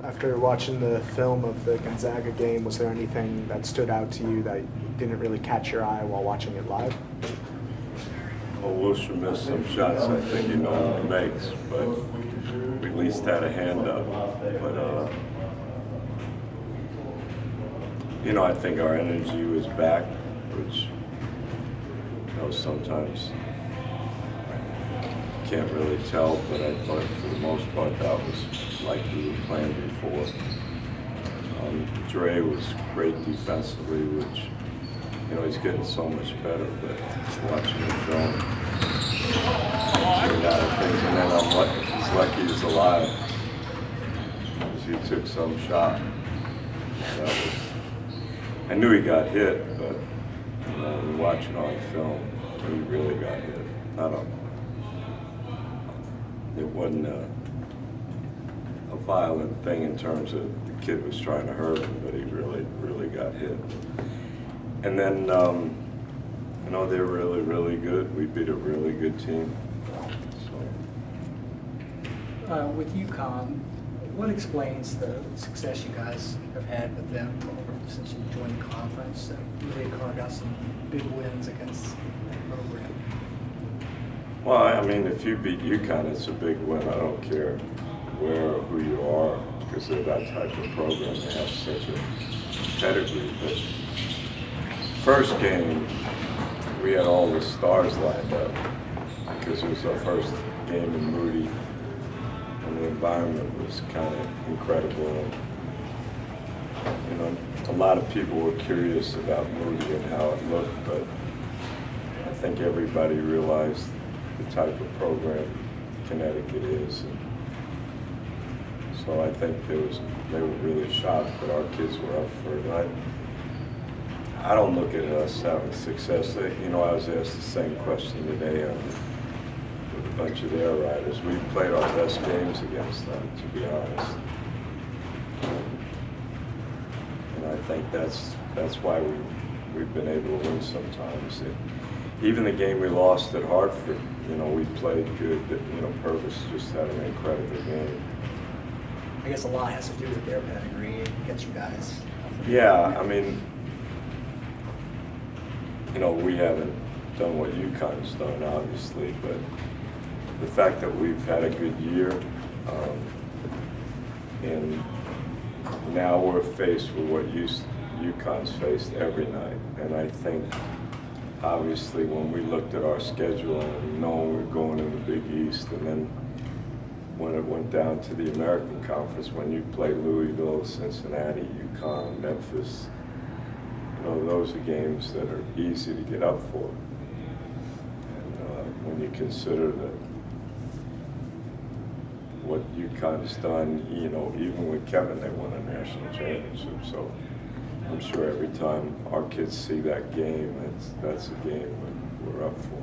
After watching the film of the Gonzaga game, was there anything that stood out to you that didn't really catch your eye while watching it live? Well, Wilshire missed some shots I think he normally makes, but we at least had a hand up. But, you know, I think our energy was back, which, you know, sometimes can't really tell, but I thought for the most part that was like we were playing before. Dre was great defensively, which, you know, he's getting so much better, but just watching the film, a lot of things, and then he's lucky he's alive, because he took some shot. That was, I knew he got hit, but, you know, watching on film, he really got hit. It wasn't a violent thing in terms of the kid was trying to hurt him, but he really got hit. And then, you know, they're really good. We beat a really good team. So. With UConn, what explains the success you guys have had with them since you joined the conference? You really carved out some big wins against the program. Well, I mean, if you beat UConn, it's a big win. I don't care where or who you are, because they're that type of program. They have such a pedigree. But first game, we had all the stars lined up because it was our first game in Moody, and the environment was kind of incredible. And, you know, a lot of people were curious about Moody and how it looked, but I think everybody realized the type of program Connecticut is. And so I think they were really shocked that our kids were up for it. I don't look at us having success. You know, I was asked the same question today with a bunch of their riders. We played our best games against them, to be honest. And I think that's why we've been able to win sometimes. Even the game we lost at Hartford, you know, we played good. You know, Purvis just had an incredible game. I guess a lot has to do with their pedigree against you guys. Yeah, I mean, you know, we haven't done what UConn's done, obviously, but the fact that we've had a good year, and now we're faced with what UConn's faced every night, and I think, obviously, when we looked at our schedule and knowing we were going in the Big East, and then when it went down to the American Conference, when you play Louisville, Cincinnati, UConn, Memphis, you know, those are games that are easy to get up for. And when you consider that what UConn's done, you know, even with Kevin, they won a national championship. So I'm sure every time our kids see that game, that's a game that we're up for.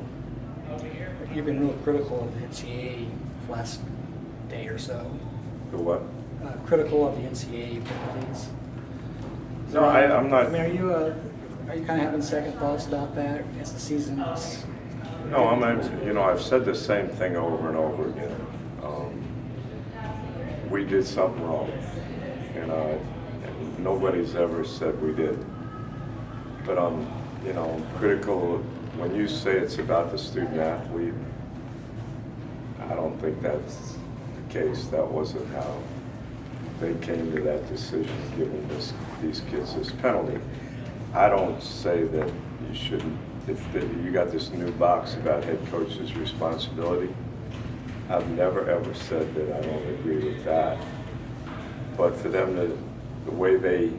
You've been real critical of the NCAA last day or so. The what? Critical of the NCAA penalties. No, I'm not. I mean, are you kind of having second thoughts about that as the season's? No, you know, I've said the same thing over and over again. We did something wrong, and nobody's ever said we did. But you know, critical. When you say it's about the student athlete, I don't think that's the case. That wasn't how they came to that decision, giving these kids this penalty. I don't say that you shouldn't. If you got this new box about head coach's responsibility, I've never ever said that I don't agree with that. But for them the way they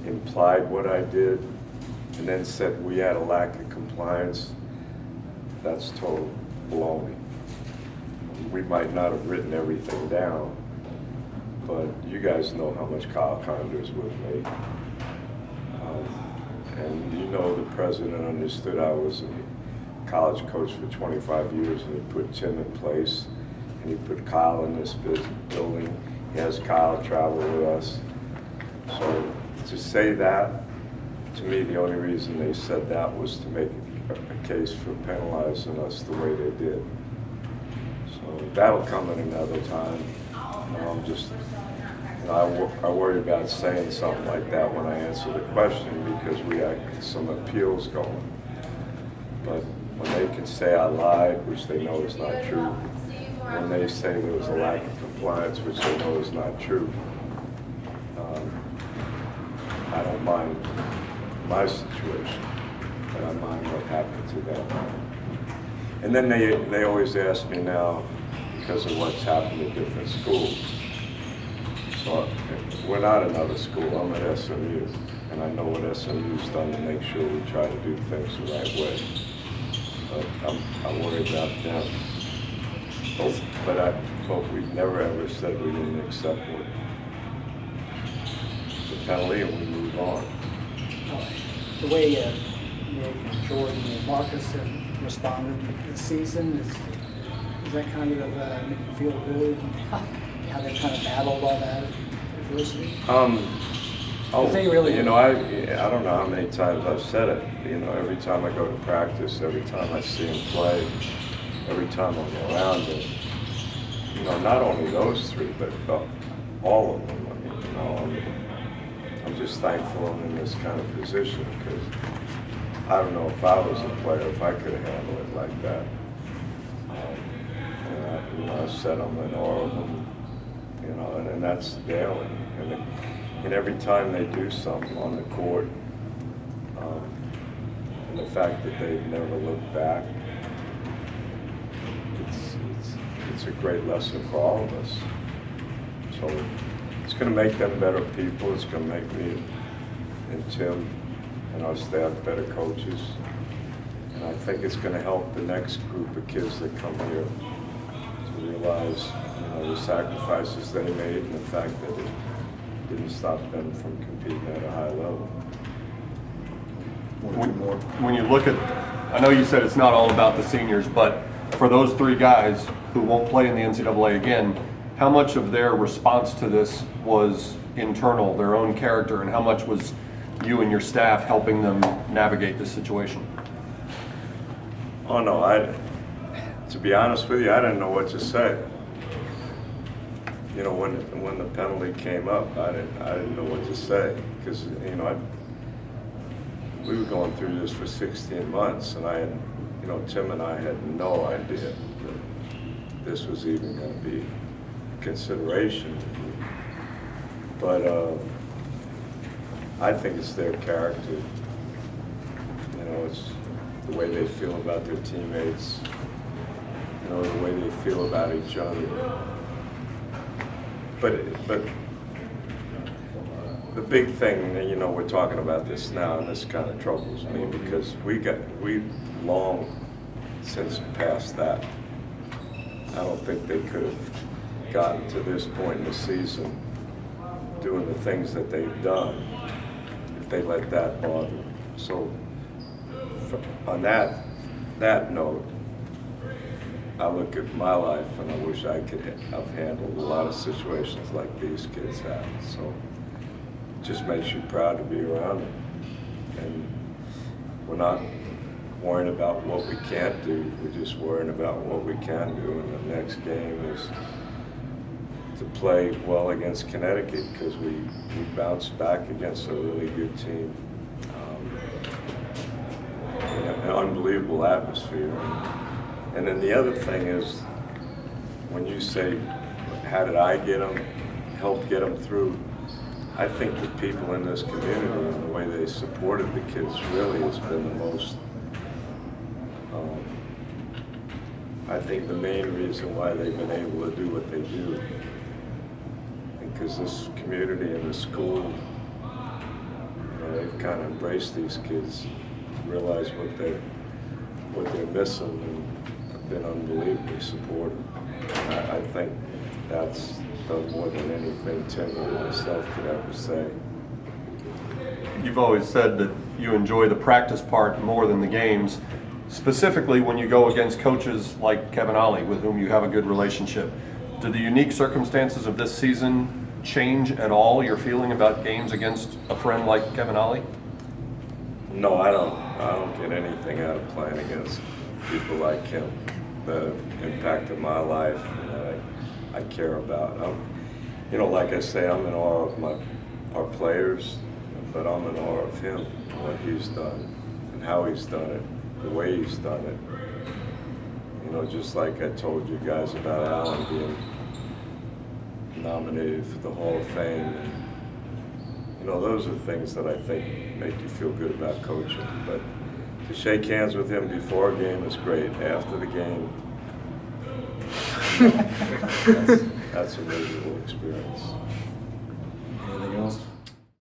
implied what I did, and then said we had a lack of compliance, that's total baloney. We might not have written everything down, but you guys know how much Kyle Conder's with me. And you know the president understood I was a college coach for 25 years, and he put Tim in place, and he put Kyle in this building. He has Kyle travel with us. So to say that, to me, the only reason they said that was to make a case for penalizing us the way they did. So that'll come at another time. I'm just, I worry about saying something like that when I answer the question because we have some appeals going. But when they can say I lied, which they know is not true, when they say there was a lack of compliance, which they know is not true, I don't mind my situation, but I mind what happened to them. And then they always ask me now, because of what's happened at different schools. So we're not another school, I'm at SMU, and I know what SMU's done to make sure we try to do things the right way. But I worry about them. But we've never ever said we didn't accept the penalty and we move on. The way Nick and Jordan and Marcus have responded this season, is that kind of make you feel good? How they kind of battled all that adversity? They really, I don't know how many times I've said it. Every time I go to practice, every time I see them play, every time I'm around them. Not only those three, but all of them. I'm just thankful I'm in this kind of position because I don't know if I was a player, if I could handle it like that. I said I'm in awe of them, and that's daily. And every time they do something on the court, and the fact that they've never looked back, it's a great lesson for all of us. So it's going to make them better people. It's going to make me and Tim and our staff better coaches. And I think it's going to help the next group of kids that come here to realize the sacrifices they made and the fact that it didn't stop them from competing at a high level. When you look at, I know you said it's not all about the seniors, but for those three guys who won't play in the NCAA again, how much of their response to this was internal, their own character, and how much was you and your staff helping them navigate this situation? Oh no, to be honest with you, I didn't know what to say. When the penalty came up, I didn't know what to say because we were going through this for 16 months, and Tim and I had no idea that this was even going to be a consideration. But I think it's their character. It's the way they feel about their teammates, the way they feel about each other. But the big thing, we're talking about this now, and this kind of troubles me because we long since passed that. I don't think they could have gotten to this point in the season doing the things that they've done if they let that bother them. So on that note, I look at my life and I wish I could have handled a lot of situations like these kids have. So it just makes you proud to be around them. And we're not worrying about what we can't do, we're just worrying about what we can do. And the next game is to play well against Connecticut because we bounced back against a really good team. In an unbelievable atmosphere. And then the other thing is, when you say, how did I help get them through? I think the people in this community and the way they supported the kids really has been the most, I think the main reason why they've been able to do what they do. Because this community and the school, they've kind of embraced these kids, realize what they're missing, and have been unbelievably supportive. I think that's done more than anything Tim or myself could ever say. You've always said that you enjoy the practice part more than the games, specifically when you go against coaches like Kevin Ollie, with whom you have a good relationship. Do the unique circumstances of this season change at all your feeling about games against a friend like Kevin Ollie? No, I don't get anything out of playing against people like him that have impacted my life and that I care about. you know, like I say, I'm in awe of our players, but I'm in awe of him, what he's done, and how he's done it, the way he's done it. You know, just like I told you guys about Alan being nominated for the Hall of Fame. And, you know, those are things that I think make you feel good about coaching. But to shake hands with him before a game is great. After the game, that's a miserable experience. Anything else?